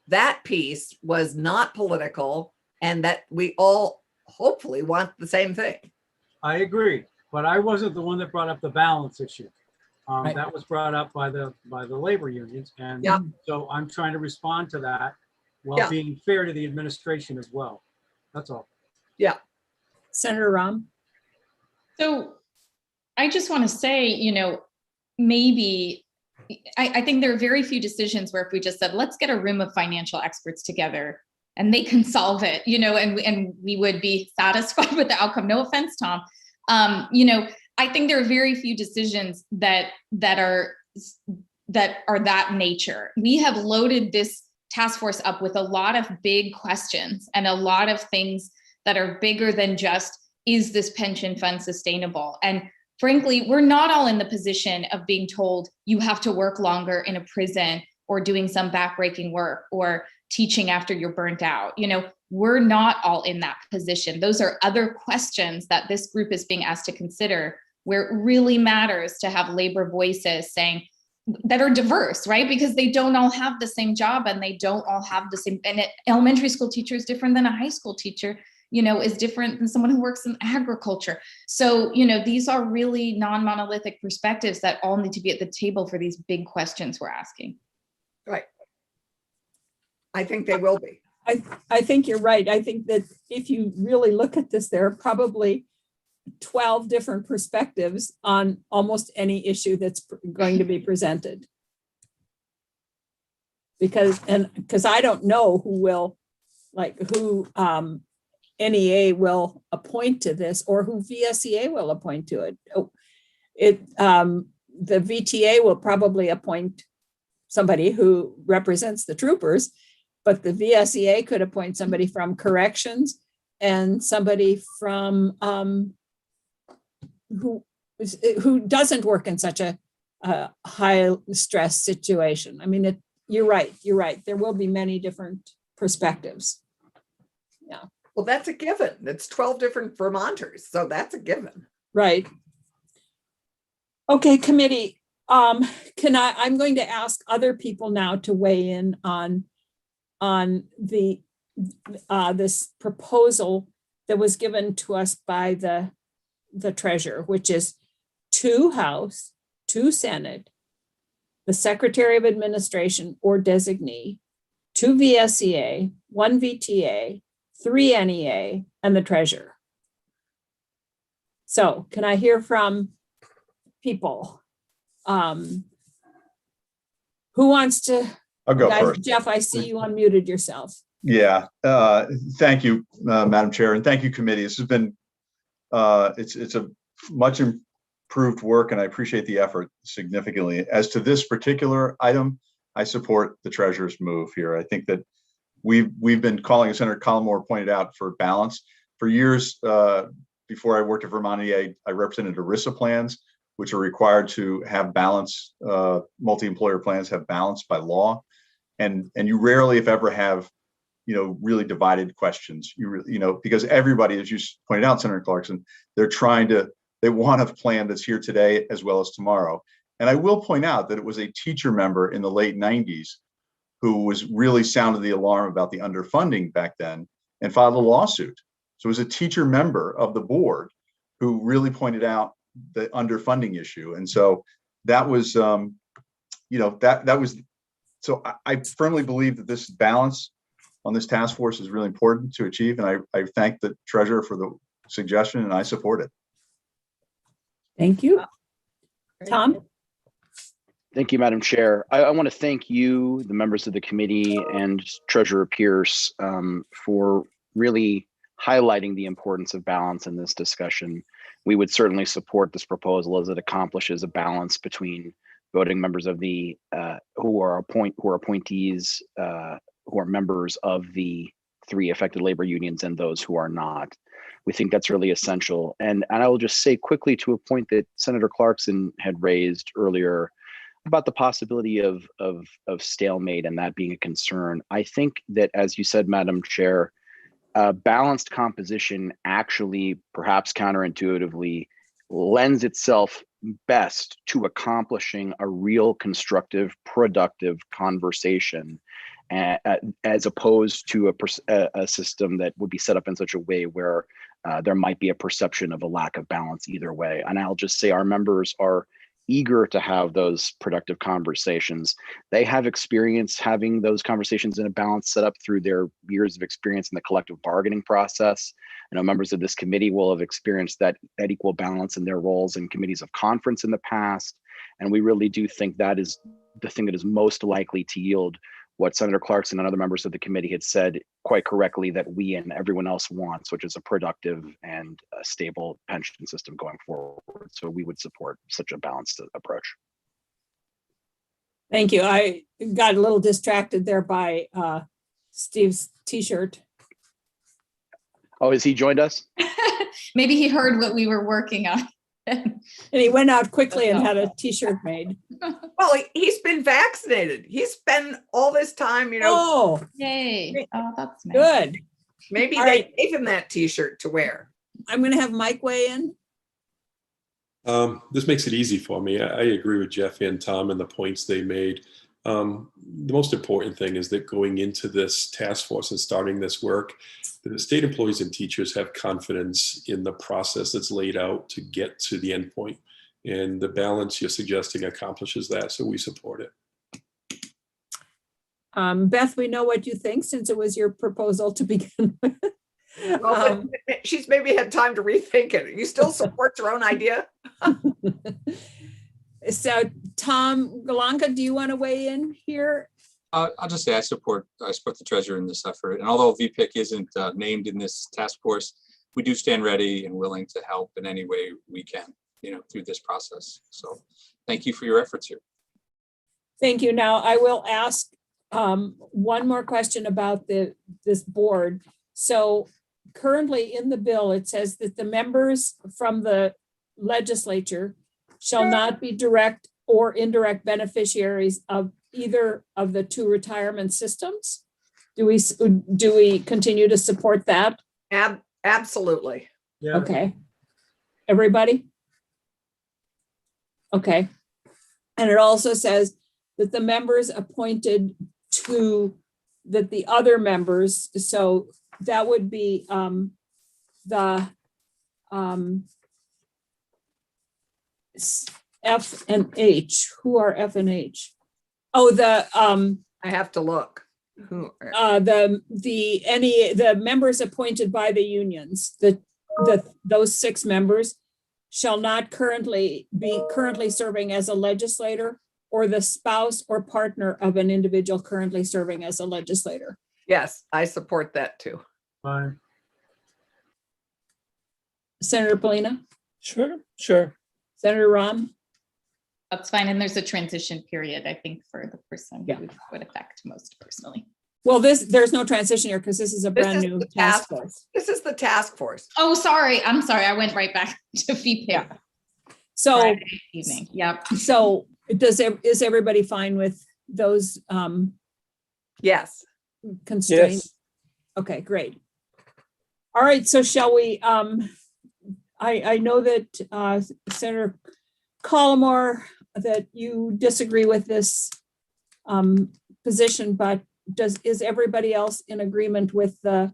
that piece was not political and that we all hopefully want the same thing. I agree, but I wasn't the one that brought up the balance issue. Right. That was brought up by the labor unions, and so I'm trying to respond to that while being fair to the administration as well. That's all. Yeah. Senator Rahm. So I just want to say, maybe I think there are very few decisions where if we just said, let's get a room of financial experts together and they can solve it, and we would be satisfied with the outcome. No offense, Tom. I think there are very few decisions that are that nature. We have loaded this task force up with a lot of big questions and a lot of things that are bigger than just, is this pension fund sustainable? And frankly, we're not all in the position of being told you have to work longer in a prison or doing some backbreaking work or teaching after you're burnt out. we're not all in that position. Those are other questions that this group is being asked to consider, where it really matters to have labor voices saying that are diverse, right? Because they don't all have the same job, and they don't all have the same, and an elementary school teacher is different than a high school teacher, is different than someone who works in agriculture. So, these are really non-monolithic perspectives that all need to be at the table for these big questions we're asking. Right. I think they will be. I think you're right. I think that if you really look at this, there are probably 12 different perspectives on almost any issue that's going to be presented. Because I don't know who NEA will appoint to this, or who VSEA will appoint to it. The VTA will probably appoint somebody who represents the troopers, but the VSEA could appoint somebody from corrections and somebody from who doesn't work in such a high stress situation. I mean, you're right. There will be many different perspectives. Yeah. Well, that's a given. It's 12 different Vermonters, so that's a given. Right. Okay, committee. I'm going to ask other people now to weigh in on the this proposal that was given to us by the treasurer, which is 2 House, 2 Senate, the Secretary of Administration or designee, 2 VSEA, 1 VTA, 3 NEA, and the treasurer. So can I hear from people? Who wants to? I'll go first. Jeff, I see you unmuted yourself. Yeah, thank you, Madam Chair, and thank you, committee. This has been, it's a much improved work, and I appreciate the effort significantly. As to this particular item, I support the treasurer's move here. I think that we've been calling, as Senator Collmore pointed out, for balance. For years, before I worked at Vermont EA, I represented ERISA plans, which are required to have balance, multi-employer plans have balance by law. And you rarely, if ever, have, really divided questions, because everybody, as you pointed out, Senator Clarkson, they want a plan that's here today as well as tomorrow. And I will point out that it was a teacher member in the late 90s who was really sounded the alarm about the underfunding back then and filed a lawsuit. So it was a teacher member of the board who really pointed out the underfunding issue. And so that was, that was, so I firmly believe that this balance on this task force is really important to achieve. And I thank the treasurer for the suggestion, and I support it. Thank you. Tom? Thank you, Madam Chair. I want to thank you, the members of the committee, and Treasurer Pierce for really highlighting the importance of balance in this discussion. We would certainly support this proposal as it accomplishes a balance between voting members of the who are appointees, who are members of the 3 affected labor unions, and those who are not. We think that's really essential. And I will just say quickly to a point that Senator Clarkson had raised earlier about the possibility of stalemate and that being a concern. I think that, as you said, Madam Chair, balanced composition actually, perhaps counterintuitively, lends itself best to accomplishing a real constructive, productive conversation, as opposed to a system that would be set up in such a way where there might be a perception of a lack of balance either way. And I'll just say our members are eager to have those productive conversations. They have experience having those conversations in a balance set up through their years of experience in the collective bargaining process. I know members of this committee will have experienced that equal balance in their roles in committees of conference in the past. And we really do think that is the thing that is most likely to yield what Senator Clarkson and other members of the committee had said quite correctly that we and everyone else wants, which is a productive and a stable pension system going forward. So we would support such a balanced approach. Thank you. I got a little distracted there by Steve's t-shirt. Oh, has he joined us? Maybe he heard what we were working on. And he went out quickly and had a t-shirt made. Well, he's been vaccinated. He spent all this time, Oh, yay. Oh, that's nice. Good. Maybe All they right. gave him that T-shirt to wear. I'm going to have Mike weigh in. This makes it easy for me. I agree with Jeff and Tom and the points they made. The most important thing is that going into this task force and starting this work, the state employees and teachers have confidence in the process that's laid out to get to the end point. And the balance you're suggesting accomplishes that, so we support it. Beth, we know what you think since it was your proposal to begin with. Well, but she's maybe had time to rethink it. You still support your own idea? So Tom Galanka, do you want to weigh in here? I'll just say I support the treasurer in this effort. And although VPIC isn't named in this task force, we do stand ready and willing to help in any way we can, through this process. So thank you for your efforts here. Thank you. Now I will ask one more question about this board. So currently in the bill, it says that the members from the legislature shall not be direct or indirect beneficiaries of either of the two retirement systems. Do we continue to support that? Absolutely. Yeah. Okay. Everybody? Okay. And it also says that the members appointed to the other members, so that would be the F and H. Who are F and H? Oh, I have to look. the members appointed by the unions, those 6 members shall not currently serving as a legislator, or the spouse or partner of an individual currently serving as a legislator. Yes, I support that too. Fine. Senator Polina, Sure. Senator Ram, That's fine. And there's a transition period, I think, for the person Yeah. who would affect most personally. well, there's no transition here because this is a This brand is new the task force. This is the task force. Oh, sorry. I'm sorry. I went right back to VPIC. Yeah. So, Friday evening. Yep. so is everybody fine with those Yes. constraints? Yes. Okay, great. All right, so shall we, I know that Senator Collmore, that you disagree with this position, but is everybody else in agreement with the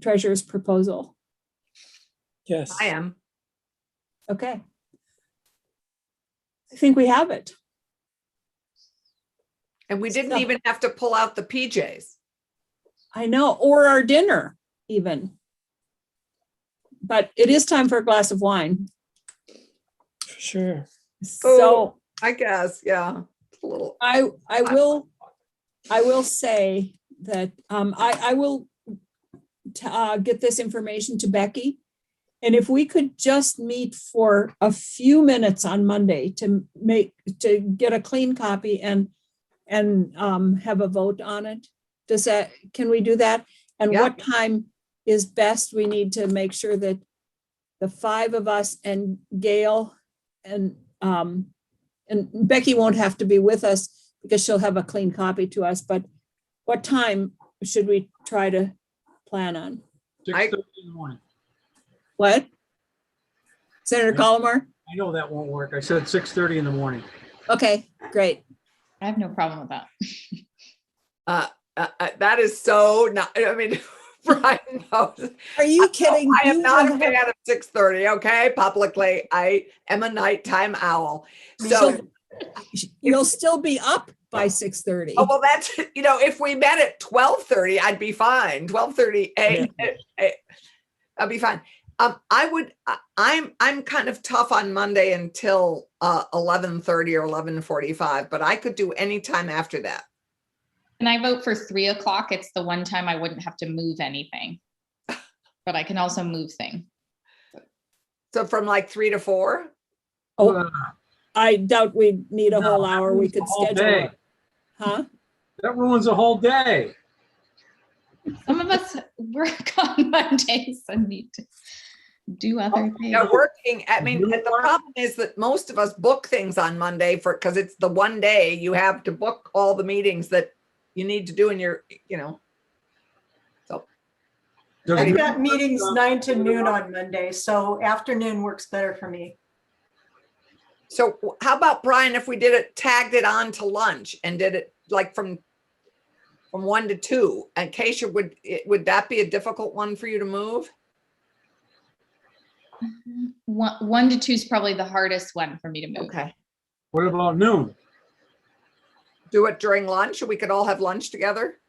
treasurer's proposal? Yes. I am. Okay. I think we have it. And we didn't So- even have to pull out the PJs. I know, or our dinner even. But it is time for a glass of wine. Sure. So I guess, yeah. It's a little. I will say that I will get this information to Becky. And if we could just meet for a few minutes on Monday to get a clean copy and have a vote on it. Can we do that? And Yeah. what time is best? We need to make sure that the 5 of us and Gail and Becky won't have to be with us because she'll have a clean copy to us, but what time should we try to plan on? 6:30 in the morning. What? Senator Collmore? I know that won't work. I said 6:30 in the morning. Okay, great. I have no problem with that. That is so not, I mean, Brian knows. Are you kidding? I am You not a will fan have- of 6:30, okay? Publicly, I am a nighttime owl. So, So you'll still be up by 6:30. oh, well, that's, if we met at 12:30, I'd be fine. 12:30, I'll be fine. I'm kind of tough on Monday until 11:30 or 11:45, but I could do any time after that. And I vote for 3 o'clock. It's the one time I wouldn't have to move anything. But I can also move things. So from like 3 to 4? Oh, I doubt we need a whole No, hour. We that could ruins the whole schedule day. it. Huh? That ruins a whole day. Some of us work on Mondays and need to do other things. They're working. I mean, You the are- problem is that most of us book things on Monday because it's the one day you have to book all the meetings that you need to do in your, So Does I've noon got meetings work, 9 to noon on Monday, so afternoon works better for me. So how about, Brian, if we did it, tagged it on to lunch and did it like from 1 to 2? In case you would that be a difficult one for you to move? 1 to 2 is probably the hardest one for me to move. Okay. What about noon? Do it during lunch, or we could all have lunch together?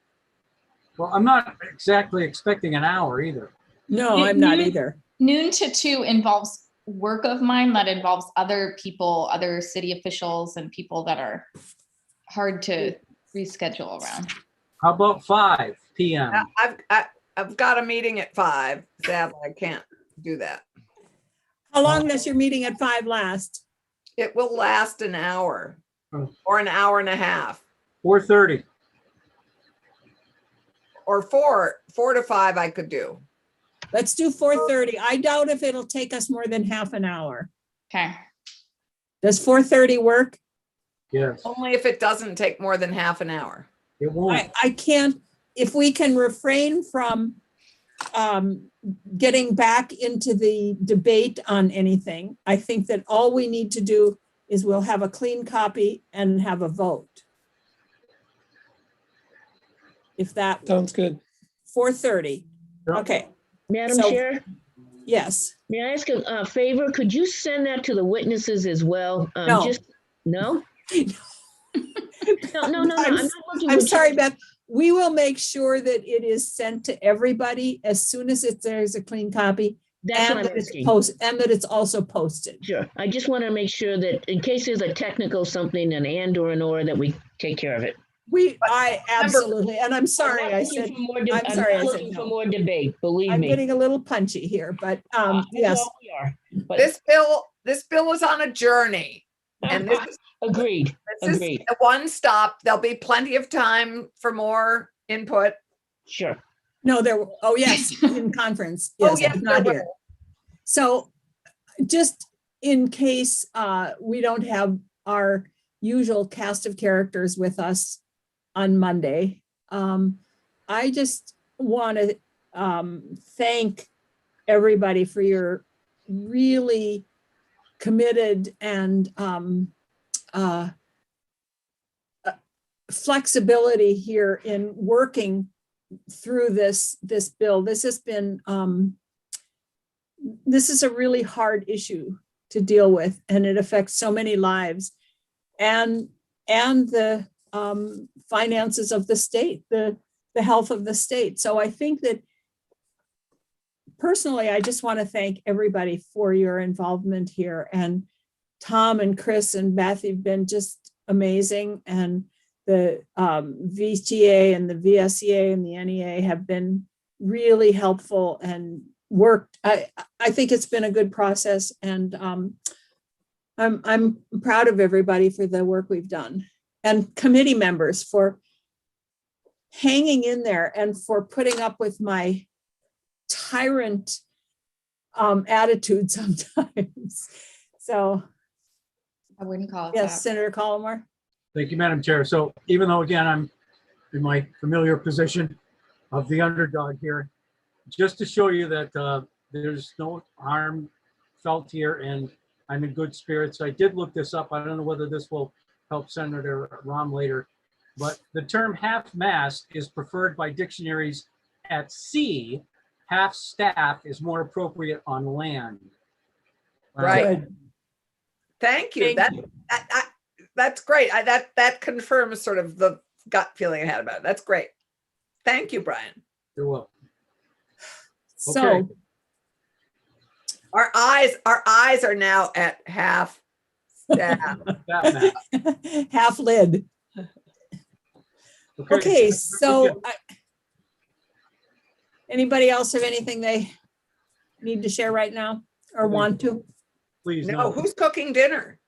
Well, I'm not exactly expecting an hour either. No, I'm not Noon- either. Noon to 2 involves work of mine that involves other people, other city officials and people that are hard to reschedule around. How about 5 p.m.? I've got a meeting at 5. Sadly, I can't do that. How long does your meeting at 5 last? It will last an hour Oh. or an hour and a half, 4:30. or 4 to 5 I could do. Let's do 4:30. I doubt if it'll take us more than half an hour. Okay. Does 4:30 work? Yes, Only if it doesn't take more than half an hour. it won't. I can't, if we can refrain from getting back into the debate on anything, I think that all we need to do is we'll have a clean copy and have a vote. If that, Sounds good. 4:30. Yeah. Okay, Madam So- Chair, yes. may I ask a favor? Could you send that to the witnesses as well? No. No? No, I'm not looking. I'm for- sorry, Beth. We will make sure that it is sent to everybody as soon as there's a clean copy. That's And what that I'm it's asking. and that it's also posted. Sure. I just want to make sure that in case there's a technical something, an and or an or, that we take care of it. I absolutely, and I'm sorry, I'm not I looking said, for more I'm sorry, I not said looking for no. more debate, believe I'm me. getting a little punchy here, but That's yes, all we are. But This bill is on a journey, and this is agreed, agreed. a one stop. There'll be plenty of time for more input. Sure. no, oh, yes, in conference. Oh, Yes, yes, but not there here. will. So just in case we don't have our usual cast of characters with us on Monday, I just want to thank everybody for your really committed and flexibility here in working through this bill. This has been this is a really hard issue to deal with, and it affects so many lives and the finances of the state, the health of the state. So I think that personally, I just want to thank everybody for your involvement here. And Tom and Chris and Beth, you've been just amazing. And the VTA and the VSEA and the NEA have been really helpful and worked. I think it's been a good process, and I'm proud of everybody for the work we've done, and committee members for hanging in there and for putting up with my tyrant attitude sometimes. So I wouldn't call it yes, that. Senator Collmore. Thank you, Madam Chair. So even though, again, I'm in my familiar position of the underdog here, just to show you that there's no harm felt here and I'm in good spirits. I did look this up. I don't know whether this will help Senator Rahm later, but the term half-mast is preferred by dictionaries at sea. Half-staff is more appropriate on land. Right. Good. Thank you. Thank you. That's great. That confirms sort of the gut feeling I had about it. That's great. Thank you, Brian. You're welcome. So Okay. Our eyes are now at half staff. That math. half lid. Okay, so anybody else have anything they need to share right now or want to? Please, No, no. who's cooking dinner?